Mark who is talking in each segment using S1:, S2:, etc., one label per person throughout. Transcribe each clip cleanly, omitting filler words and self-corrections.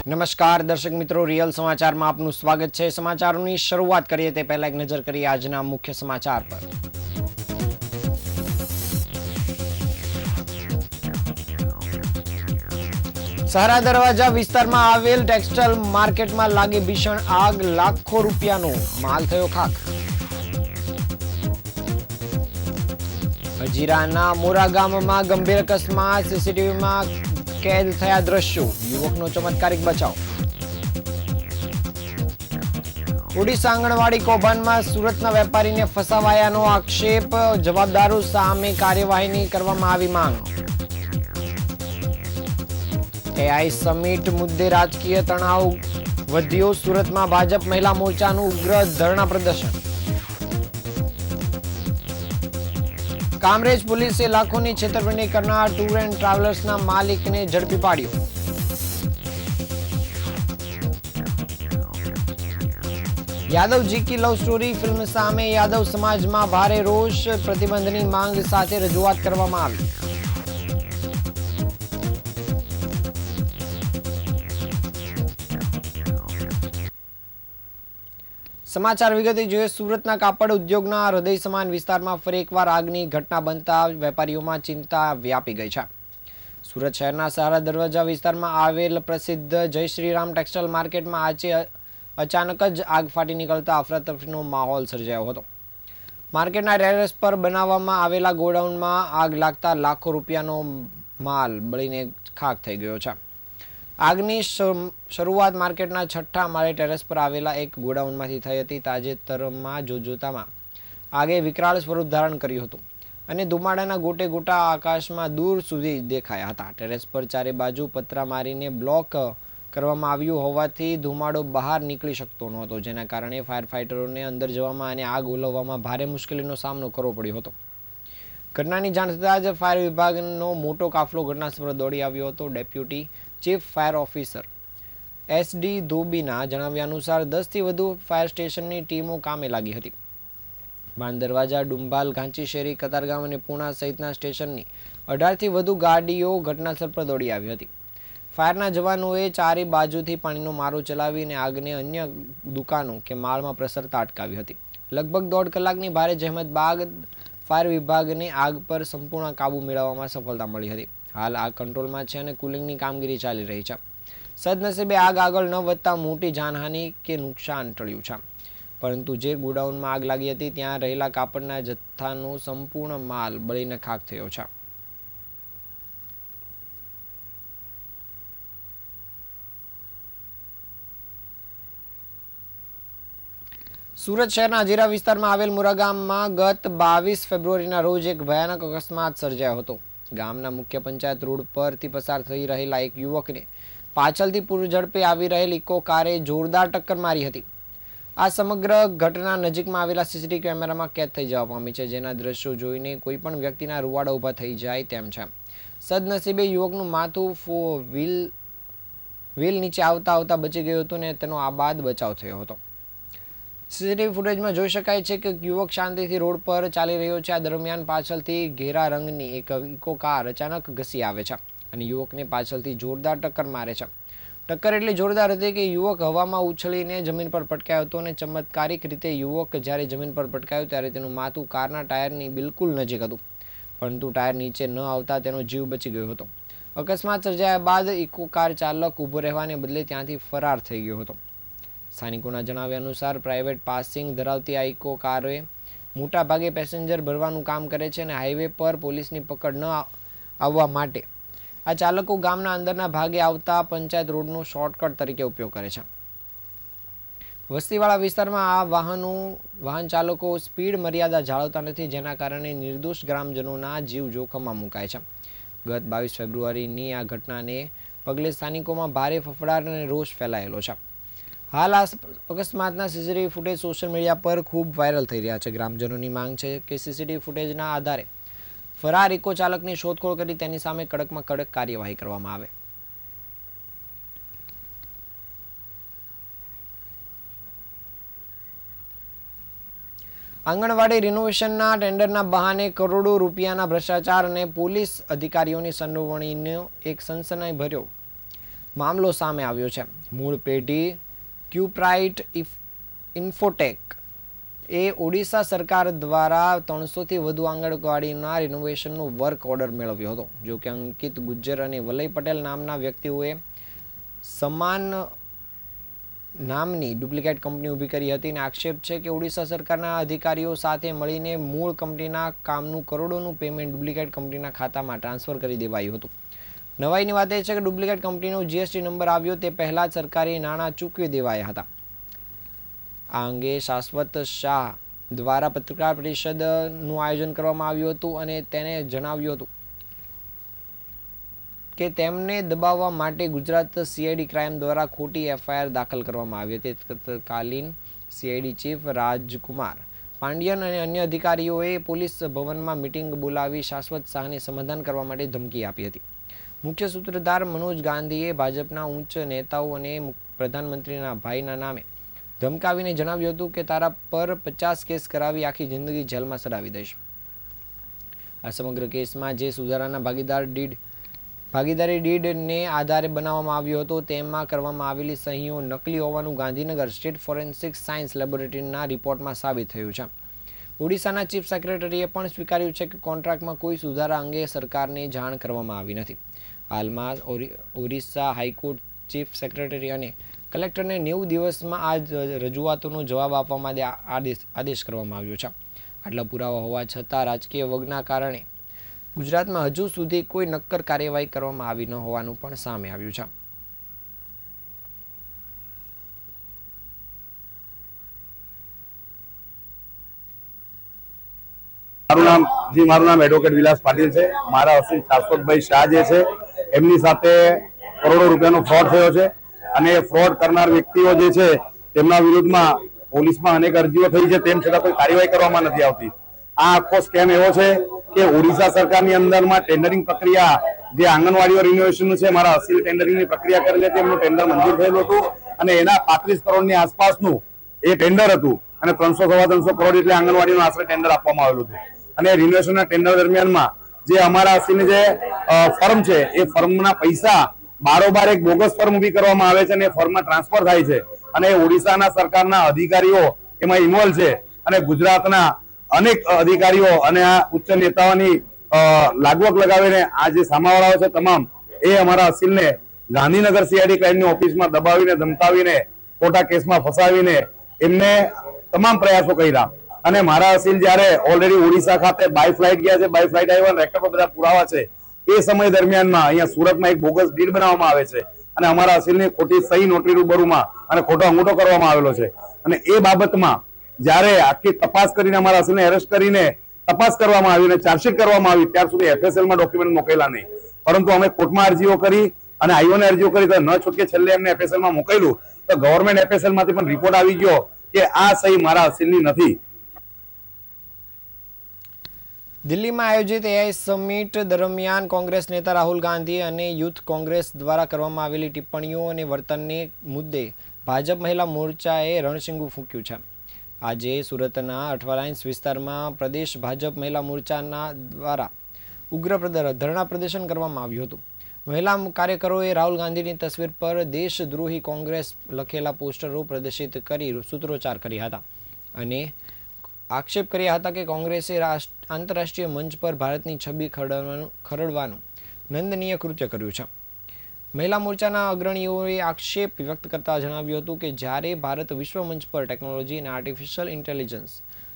S1: નમસ્કાર દર્શક મિત્રો, રિયલ સમાચારમાં આપનું સ્વાગત છે। સમાચારોની શરૂઆત કરીએ તે પહેલા એક નજર કરીએ આજના મુખ્ય સમાચાર પર। સહારા દરવાજા વિસ્તારમાં આવેલ ટેક્સટાઇલ માર્કેટમાં લાગી ભીષણ આગ, લાખો રૂપિયાનો માલ થયો ખાખ। હજીરાના મોરા ગામમાં ગંભીર અકસ્માત, સીસીટીવીમાં कैद थया दृश्यों, युवकनो चमत्कारिक बचाव। ओडिशा आंगणवाड़ी कौभांडमां सूरतना वेपारीने फसावायानो आक्षेप, जवाबदारो सामे कार्यवाहीनी करवामां आवी मांग। एआई समिट मुद्दे राजकीय तणाव वध्यो, सूरतमां भाजप महिला मोर्चानुं उग्र धरना प्रदर्शन। कामरेज पुलिसे लाखोनी छेतरपिंडी करनार टूर एंड ट्रावेलर्सना मालिकने झड़पी पाड्यो। यादव जी की लव स्टोरी फिल्म सामे यादव समाजमां भारे रोष, प्रतिबंधनी मांग साथे रजूआत करवामां आवी। समाचार विगते જોઈએ। સુરતના કાપડ ઉદ્યોગના હૃદય સમાન વિસ્તારમાં ફરી એકવાર આગની ઘટના બનતા વેપારીઓમાં ચિંતા વ્યાપી ગઈ છે। સુરત શહેરના સહારા દરવાજા વિસ્તારમાં આવેલ પ્રસિદ્ધ જય શ્રીરામ ટેક્સટાઇલ માર્કેટમાં આજે અચાનક જ આગ ફાટી નીકળતા અફરાતફરીનો માહોલ સર્જાયો હતો। માર્કેટના ટેરેસ પર બનાવવામાં આવેલા ગોડાઉનમાં આગ લાગતા લાખો રૂપિયાનો માલ બળીને ખાખ થઈ ગયો છે। આગની શરૂઆત માર્કેટના છઠ્ઠા માળે ટેરેસ પર આવેલા એક ગોડાઉનમાંથી થઈ હતી। તાજેતરમાં જોતજોતામાં આગે વિકરાળ સ્વરૂપ ધારણ કર્યું હતું અને ધુમાડાના ગોટે ગોટા આકાશમાં દૂર સુધી દેખાયા હતા। ટેરેસ પર ચારે બાજુ પતરા મારીને બ્લોક કરવામાં આવ્યું હોવાથી ધુમાડો બહાર નીકળી શકતો નહોતો, જેના કારણે ફાયર ફાઇટરોને અંદર જવામાં અને આગ ઓલવવામાં ભારે મુશ્કેલીનો સામનો કરવો પડ્યો હતો। ઘટનાની જાણ થતાં જ ફાયર વિભાગનો મોટો કાફલો ઘટનાસ્થળ પર દોડી આવ્યો હતો। Deputy chief fire officer SD ધોબીના જણાવ્યા અનુસાર 10 થી વધુ ફાયર સ્ટેશનની ટીમો કામે લાગી હતી। બાણ દરવાજા, ડુંબાલ, ઘાંચીશેરી, કતારગામ અને પૂણા સહિતના સ્ટેશનની 18 થી વધુ ગાડીઓ ઘટનાસ્થળ પર દોડી આવી હતી। ફાયરના જવાનોએ ચારે બાજુથી પાણીનો મારો ચલાવીને આગને અન્ય દુકાનો કે માળમાં પ્રસરતા અટકાવી હતી। લગભગ 1.5 કલાકની ભારે જહેમત બાદ ફાયર વિભાગને આગ પર સંપૂર્ણ કાબુ મેળવવામાં સફળતા મળી હતી। હાલ આગ કંટ્રોલમાં છે અને કુલિંગની કામગીરી ચાલી રહી છે। સદનસીબે આગ આગળ ન વધતા મોટી જાનહાનિ કે નુકસાન ટળ્યું છે, પરંતુ જે ગોડાઉનમાં આગ લાગી હતી ત્યાં રહેલા કાપડના જથ્થાનો સંપૂર્ણ માલ બળીને ખાખ થયો છે। સુરત શહેરના હજીરા વિસ્તારમાં આવેલ મુરા ગામમાં ગત 22 ફેબ્રુઆરીના રોજ એક ભયાનક અકસ્માત સર્જાયો હતો। ગામના મુખ્ય પંચાયત રોડ પરથી પસાર થઈ રહેલા એક યુવકને પાછળથી પૂર ઝડપે આવી રહેલ ઇકો કારે જોરદાર ટક્કર મારી હતી। આ સમગ્ર ઘટના નજીકમાં આવેલા સીસીટીવી કેમેરામાં કેદ થઈ જવા પામી છે, જેના દ્રશ્યો જોઈને કોઈ પણ વ્યક્તિના રૂવાડા ઊભા થઈ જાય તેમ છે। સદનસીબે યુવકનું માથું વ્હીલ નીચે આવતા બચી ગયું હતું અને તેનો આબાદ બચાવ થયો હતો। સીસીટીવી ફૂટેજમાં જોઈ શકાય છે કે યુવક શાંતિથી રોડ પર ચાલી રહ્યો છે। આ દરમિયાન પાછળથી ઘેરા રંગની એક ઇકો કાર અચાનક ઘસી આવે છે અને યુવકને પાછળથી જોરદાર ટક્કર મારે છે। ટક્કર એટલી જોરદાર હતી કે યુવક હવામાં ઉછળીને જમીન પર પટકાયો હતો અને ચમત્કારિક રીતે યુવક જ્યારે જમીન પર પટકાયો ત્યારે તેનું માથું કારના ટાયરની બિલકુલ નજીક હતું, પરંતુ ટાયર નીચે ન આવતા તેનો જીવ બચી ગયો હતો। અકસ્માત સર્જાયા બાદ ઇકો કાર ચાલક ઊભો રહેવાને બદલે ત્યાંથી ફરાર થઈ ગયો હતો। સ્થાનિકોના જણાવ્યા અનુસાર પ્રાઇવેટ પાસિંગ ધરાવતી આ ઇકો કારે મોટા ભાગે પેસેન્જર ભરવાનું કામ કરે છે અને હાઈવે પર પોલીસની પકડ ન આવવા માટે આ ચાલકો ગામના અંદરના ભાગે આવતા પંચાયત રોડનો શોર્ટકટ તરીકે ઉપયોગ કરે છે। વસ્તીવાળા વિસ્તારમાં આ વાહન ચાલકો સ્પીડ મર્યાદા જાળવતા નથી, જેના કારણે નિર્દોષ ગ્રામજનોના જીવ જોખમમાં મુકાય છે। ગત 22 ફેબ્રુઆરીની આ ઘટનાને પગલે સ્થાનિકોમાં ભારે ફફડાટ અને રોષ ફેલાયેલો છે। હાલ આ અકસ્માતના સીસીટીવી ફૂટેજ સોશિયલ મીડિયા પર ખૂબ વાયરલ થઈ રહ્યા છે। ગ્રામજનોની માંગ છે કે સીસીટીવી ફૂટેજના આધારે ફરાર ઇકો ચાલકની શોધખોળ કરી તેની સામે કડકમાં કડક કાર્યવાહી કરવામાં આવે। આંગણવાડી રિનોવેશનના ટેન્ડરના બહાને કરોડો રૂપિયાના ભ્રષ્ટાચાર અને પોલીસ અધિકારીઓની સંડોવણીનો એક સનસનાઈભર્યો મામલો સામે આવ્યો છે. મૂળ પેઢી ક્યુપ્રાઇટ ઇન્ફોટેક એ ઓડિશા સરકાર દ્વારા 300થી વધુ આંગણવાડીના રિનોવેશનનો વર્ક ઓર્ડર મેળવ્યો હતો. જો કે અંકિત ગુજ્જર અને વલય પટેલ નામના વ્યક્તિઓએ સમાન નામની ડુપ્લિકેટ કંપની ઊભી કરી હતી અને આક્ષેપ છે કે ઓડિશા સરકારના અધિકારીઓ સાથે મળીને મૂળ કંપનીના કામનું કરોડોનું પેમેન્ટ ડુપ્લિકેટ કંપનીના ખાતામાં ટ્રાન્સફર કરી દેવાયું હતું. નવાઈની વાત એ છે કે ડુપ્લિકેટ કંપનીનો જીએસટી નંબર આવ્યો તે પહેલાં જ સરકારી નાણાં ચૂકવી દેવાયા હતા. આ અંગે શાશ્વત શાહ દ્વારા પત્રકાર પરિષદનું આયોજન કરવામાં આવ્યું હતું અને તેને જણાવ્યું હતું કે તેમને દબાવવા માટે ગુજરાત સીઆઈડી ક્રાઇમ દ્વારા ખોટી એફઆઈઆર દાખલ કરવામાં આવી હતી. તત્કાલીન સીઆઈડી ચીફ રાજકુમાર પાંડિયન અને અન્ય અધિકારીઓએ પોલીસ ભવનમાં મિટિંગ બોલાવી શાશ્વત શાહને સમાધાન કરવા માટે ધમકી આપી હતી. મુખ્ય સૂત્રધાર મનોજ ગાંધીએ ભાજપના ઉચ્ચ નેતાઓ અને પ્રધાનમંત્રીના ભાઈના નામે ધમકાવીને જણાવ્યું હતું કે તારા પર 50 કેસ કરાવી આખી જિંદગી જેલમાં સડાવી દઈશ. આ સમગ્ર કેસમાં જે સુધારાના ભાગીદારી ડીડને આધારે બનાવવામાં આવ્યો હતો તેમાં કરવામાં આવેલી સહીઓ નકલી હોવાનું ગાંધીનગર સ્ટેટ ફોરેન્સિક સાયન્સ લેબોરેટરીના રિપોર્ટમાં સાબિત થયું છે. ઓડિશાના ચીફ સેક્રેટરીએ પણ સ્વીકાર્યું છે કે કોન્ટ્રાક્ટમાં કોઈ સુધારા અંગે સરકારને જાણ કરવામાં આવી નથી. હાલમાં ઓરિસ્સા હાઈકોર્ટ ચીફ સેક્રેટરી અને કલેક્ટરને 90 દિવસમાં આ રજૂઆતોનો જવાબ આપવા માટે આદેશ કરવામાં આવ્યો છે. આટલા પુરાવા હોવા છતાં રાજકીય વગના કારણે ગુજરાતમાં હજુ સુધી કોઈ નક્કર કાર્યવાહી કરવામાં આવી ન હોવાનું પણ સામે આવ્યું છે.
S2: મારું નામ એડવોકેટ વિલાસ પાટીલ છે. મારા અસીમ શાશ્વતભાઈ શાહ જે છે એમની સાથે કરોડો રૂપિયાનો ફ્રોડ થયો છે અને ફ્રોડ કરનાર વ્યક્તિઓ જે છે તેમના વિરુદ્ધમાં પોલીસમાં અનેક અરજીઓ થઈ છે, તેમ છતાં કોઈ કાર્યવાહી કરવામાં નથી આવતી. આ આખો સ્કેમ એવો છે કે ઓડિશા સરકારની અંદરમાં ટેન્ડરિંગ પ્રક્રિયા જે આંગણવાડીઓ રિનોવેશનનું છે, મારા અસીલ ટેન્ડરિંગની પ્રક્રિયા કરીને તેમનું ટેન્ડર મંજૂર થયેલું હતું અને એના 35 કરોડની આસપાસનું એ ટેન્ડર હતું અને 300-350 કરોડ એટલે આંગણવાડીનું આશરે ટેન્ડર આપવામાં આવેલું હતું. અને રિનોવેશનના ટેન્ડર દરમિયાનમાં જે અમારા અસીલની જે ફર્મ છે એ ફર્મના પૈસા બારોબાર એક બોગસ ફર્મ ઊભી કરવામાં આવે છે અને ફર્મમાં ટ્રાન્સફર થાય છે અને ઓડિશાના સરકારના અધિકારીઓ એમાં ઇન્વોલ્વ છે અને ગુજરાતના અનેક અધિકારીઓ અને આ ઉચ્ચ નેતાઓની લાગવગ લગાવીને આ જે સામાવાળાઓ છે તમામ એ અમારા અસીલને ગાંધીનગર સીઆઈડી ક્રાઇમની ઓફિસમાં દબાવીને ધમકાવીને ખોટા કેસમાં ફસાવીને એમને તમામ પ્રયાસો કર્યા અને મારા અસીલ જયારે ઓલરેડી ઓડિશા ખાતે બાય ફ્લાઇટ ગયા છે, બાય ફ્લાઇટ આવ્યા રેકોર્ડ પર બધા પુરાવા છે, એ સમય દરમિયાનમાં અહીંયા સુરતમાં એક બોગસ ડીડ બનાવવામાં આવે છે અને અમારા અસીલની ખોટી સહી નોટરી રૂબરૂમાં અને ખોટો અંગૂઠો કરવામાં આવેલો છે. અને એ બાબતમાં જ્યારે આખી તપાસ કરીને અમારા અસીલને એરેસ્ટ કરીને તપાસ કરવામાં આવી અને ચાર્જશીટ કરવામાં આવી ત્યાર સુધી એફએસએલમાં ડોક્યુમેન્ટ મોકલેલા નહીં, પરંતુ અમે કોર્ટમાં અરજીઓ કરી અને આઈઓને અરજીઓ કરી તો ન છૂટકે છેલ્લે એમને એફએસએલમાં મોકલ્યું તો ગવર્મેન્ટ એફએસએલમાંથી પણ રિપોર્ટ આવી ગયો કે આ સહી મારા અસીલની નથી.
S1: દિલ્હીમાં આયોજિત એઆઈ સમિટ દરમિયાન કોંગ્રેસ નેતા રાહુલ ગાંધી અને યુથ કોંગ્રેસ દ્વારા કરવામાં આવેલી ટિપ્પણીઓ અને વર્તનને મુદ્દે ભાજપ મહિલા મોરચાએ રણશીંગું ફૂંક્યું છે. આજે સુરતના અઠવાલાઇન્સ વિસ્તારમાં પ્રદેશ ભાજપ મહિલા મોરચાના દ્વારા ઉગ્ર ધરણા પ્રદર્શન કરવામાં આવ્યું હતું. મહિલા કાર્યકરોએ રાહુલ ગાંધીની તસવીર પર દેશદ્રોહી કોંગ્રેસ લખેલા પોસ્ટરો પ્રદર્શિત કરી સૂત્રોચ્ચાર કર્યા હતા અને આક્ષેપ કર્યા હતા કે કોંગ્રેસે આંતરરાષ્ટ્રીય મંચ પર ભારતની છબી ખરડવાનું નંદનીય કૃત્ય કર્યું છે. મહિલા મોરચાના અગ્રણીઓએ આક્ષેપ વ્યક્ત કરતા જણાવ્યું હતું કે જ્યારે ભારત વિશ્વ મંચ પર ટેકનોલોજી અને આર્ટિફિશિયલ ઇન્ટેલિજન્સ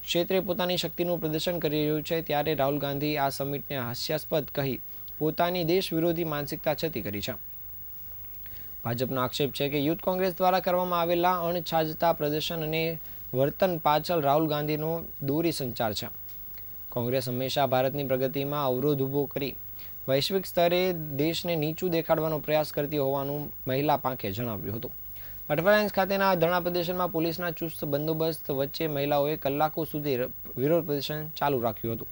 S1: ક્ષેત્રે પોતાની શક્તિનું પ્રદર્શન કરી રહ્યું છે ત્યારે રાહુલ ગાંધી આ સમિટને હાસ્યાસ્પદ કહી પોતાની દેશ વિરોધી માનસિકતા છતી કરી છે. ભાજપનો આક્ષેપ છે કે યુથ કોંગ્રેસ દ્વારા કરવામાં આવેલા અણછાજતા પ્રદર્શન અને વર્તન પાછળ રાહુલ ગાંધીનો દોરી સંચાર છે. કોંગ્રેસ હંમેશા ભારતની પ્રગતિમાં અવરોધ ઊભો કરી વૈશ્વિક સ્તરે દેશને નીચું દેખાડવાનો પ્રયાસ કરતી હોવાનું મહિલા પાંખે જણાવ્યું હતું. અઠવાલાઇન્સ ખાતેના ધરણા પ્રદર્શનમાં પોલીસના ચુસ્ત બંદોબસ્ત વચ્ચે મહિલાઓએ કલાકો સુધી વિરોધ પ્રદર્શન ચાલુ રાખ્યું હતું.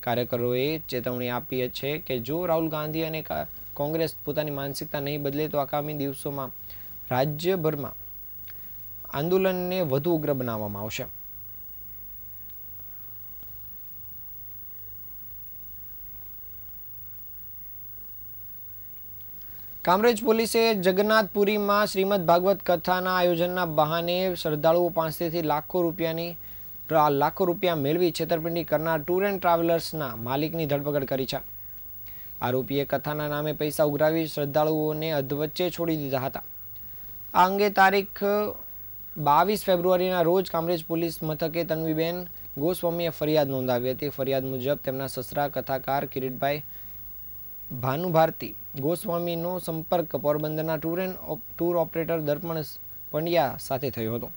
S1: કાર્યકરોએ ચેતવણી આપી છે કે જો રાહુલ ગાંધી અને કોંગ્રેસ પોતાની માનસિકતા નહીં બદલે તો આગામી દિવસોમાં રાજ્યભરમાં આંદોલનને વધુ ઉગ્ર બનાવવામાં આવશે. કામરેજ પોલીસે જગન્નાથપુરીમાં શ્રીમદ ભાગવત કથાના આયોજનના બહાને શ્રદ્ધાળુઓ પાસેથી લાખો રૂપિયા મેળવી છેતરપિંડી કરનાર ટૂર એન્ડ ટ્રાવેલર્સના માલિકની ધરપકડ કરી છે. આરોપીએ કથાના નામે પૈસા ઉઘરાવી શ્રદ્ધાળુઓને અધવચ્ચે છોડી દીધા હતા. આ અંગે તારીખ 22 ફેબ્રુઆરીના રોજ કામરેજ પોલીસ મથકે તન્વીબેન ગોસ્વામીએ ફરિયાદ નોંધાવી હતી. ફરિયાદ મુજબ તેમના સસરા કથાકાર કિરીટભાઈ ભાનુભારતી ગોસ્વામીનો સંપર્ક પોરબંદરના ટૂર ઓપરેટર દર્પણ પંડ્યા સાથે થયો હતો.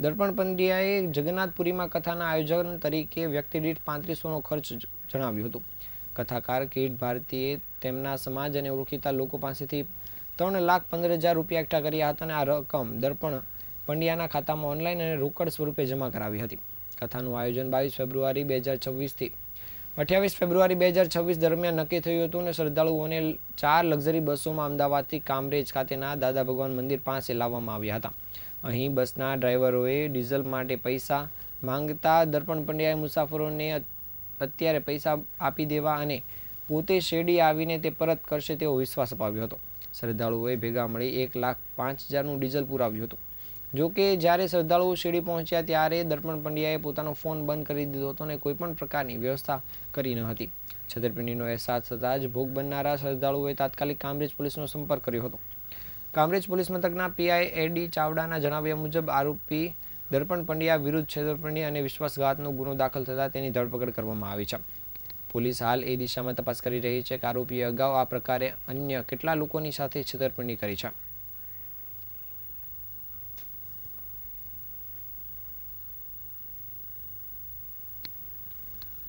S1: દર્પણ પંડ્યાએ જગન્નાથપુરીમાં કથાના આયોજન તરીકે વ્યક્તિ દીઠ 3500નો ખર્ચ જણાવ્યું હતું. કથાકાર કિરીટ ભારતીએ તેમના સમાજ અને ઓળખીતા લોકો પાસેથી 3,15,000 રૂપિયા એકઠા કર્યા હતા અને આ રકમ દર્પણ પંડ્યાના ખાતામાં ઓનલાઈન અને રોકડ સ્વરૂપે જમા કરાવી હતી. કથાનું આયોજન 22 ફેબ્રુઆરી 2026થી 28 ફેબ્રુઆરી 2026 દરમિયાન નક્કી થયું હતું અને શ્રદ્ધાળુઓને 4 લક્ઝરી બસોમાં અમદાવાદથી કામરેજ ખાતેના દાદા ભગવાન મંદિર પાસે લાવવામાં આવ્યા હતા. અહીં બસના ડ્રાઈવરોએ ડીઝલ માટે પૈસા માંગતા દર્પણ પંડ્યાએ મુસાફરોને અત્યારે પૈસા આપી દેવા અને પોતે શેરડી આવીને તે પરત કરશે તેવો વિશ્વાસ અપાવ્યો હતો. શ્રદ્ધાળુઓએ ભેગા મળી 1,05,000નું ડીઝલ પુરાવ્યું હતું. જો કે જ્યારે શ્રદ્ધાળુઓ શેરડી પહોંચ્યા ત્યારે દર્પણ પંડ્યાએ પોતાનો ફોન બંધ કરી દીધો હતો અને કોઈપણ પ્રકારની વ્યવસ્થા કરી ન હતી. છેતરપિંડીનો અહેસાસ થતાં જ ભોગ બનનારા શ્રદ્ધાળુઓએ તાત્કાલિક કામરેજ પોલીસનો સંપર્ક કર્યો હતો. કામરેજ પોલીસ મથકના પીઆઈ એડી ચાવડાના જણાવ્યા મુજબ આરોપી દર્પણ પંડ્યા વિરુદ્ધ છેતરપિંડી અને વિશ્વાસઘાતનો ગુનો દાખલ થતાં તેની ધરપકડ કરવામાં આવી છે. પોલીસ હાલ એ દિશામાં તપાસ કરી રહી છે કે આરોપીએ અગાઉ આ પ્રકારે અન્ય કેટલા લોકોની સાથે છેતરપિંડી કરી છે.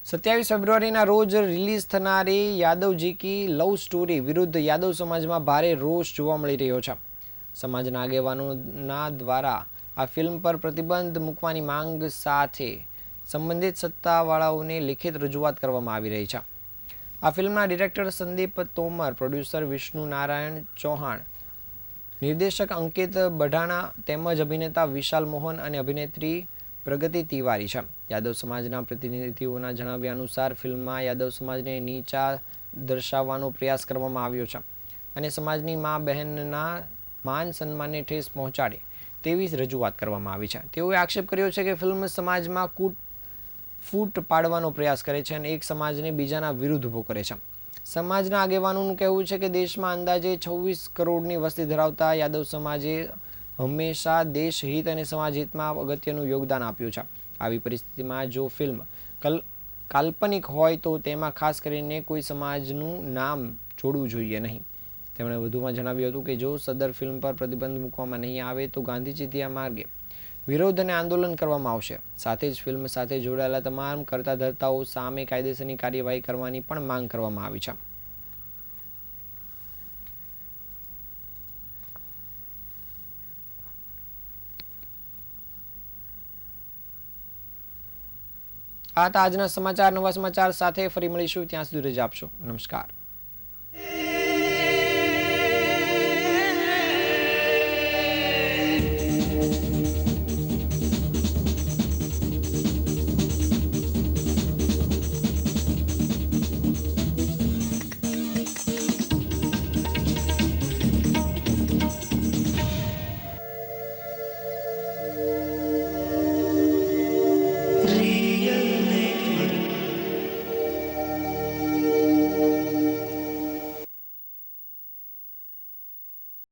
S1: સત્યાવીસ ફેબ્રુઆરીના રોજ રિલીઝ થનારી યાદવજી કી લવ સ્ટોરી વિરુદ્ધ યાદવ સમાજમાં ભારે રોષ જોવા મળી રહ્યો છે. સમાજના આગેવાનોના દ્વારા આ ફિલ્મ પર પ્રતિબંધ મૂકવાની માંગ સાથે સંબંધિત સત્તાવાળાઓને લિખિત રજૂઆત કરવામાં આવી રહી છે. આ ફિલ્મના ડિરેક્ટર સંદીપ તોમર, પ્રોડ્યુસર વિષ્ણુ નારાયણ ચૌહાણ, નિર્દેશક અંકિત બઢાણા તેમજ અભિનેતા વિશાલ મોહન અને અભિનેત્રી પ્રગતિ તિવારી છે. યાદવ સમાજના પ્રતિનિધિઓના જણાવ્યા અનુસાર ફિલ્મમાં યાદવ સમાજને નીચા દર્શાવવાનો પ્રયાસ કરવામાં આવ્યો છે અને સમાજની મા બહેનના માન સન્માનને ઠેસ પહોંચાડે તેવી રજૂઆત કરવામાં આવી છે. તેઓએ આક્ષેપ કર્યો છે કે ફિલ્મ સમાજમાં ફૂટ પાડવાનો પ્રયાસ કરે છે અને એક સમાજને બીજાના વિરુદ્ધ ઊભો કરે છે. સમાજના આગેવાનોનું કહેવું છે કે દેશમાં અંદાજે 26 કરોડની વસ્તી ધરાવતા યાદવ સમાજે હંમેશા દેશ હિત અને સમાજ હિતમાં અગત્યનું યોગદાન આપ્યું છે. આવી પરિસ્થિતિમાં જો ફિલ્મ કાલ્પનિક હોય તો તેમાં ખાસ કરીને કોઈ સમાજનું નામ જોડવું જોઈએ નહીં. તેમણે વધુમાં જણાવ્યું હતું કે જો સદર ફિલ્મ પર પ્રતિબંધ મૂકવામાં નહીં આવે તો ગાંધીજીના માર્ગે વિરોધ અને આંદોલન કરવામાં આવશે. સાથે જ ફિલ્મ સાથે જોડાયેલા તમામ કરતા ધર્તાઓ સામે કાયદેસરની કાર્યવાહી કરવાની પણ માંગ કરવામાં આવી છે. આ હતા આજના સમાચાર. નવા સમાચાર સાથે ફરી મળીશું. ત્યાં સુધી રજા આપશો. નમસ્કાર.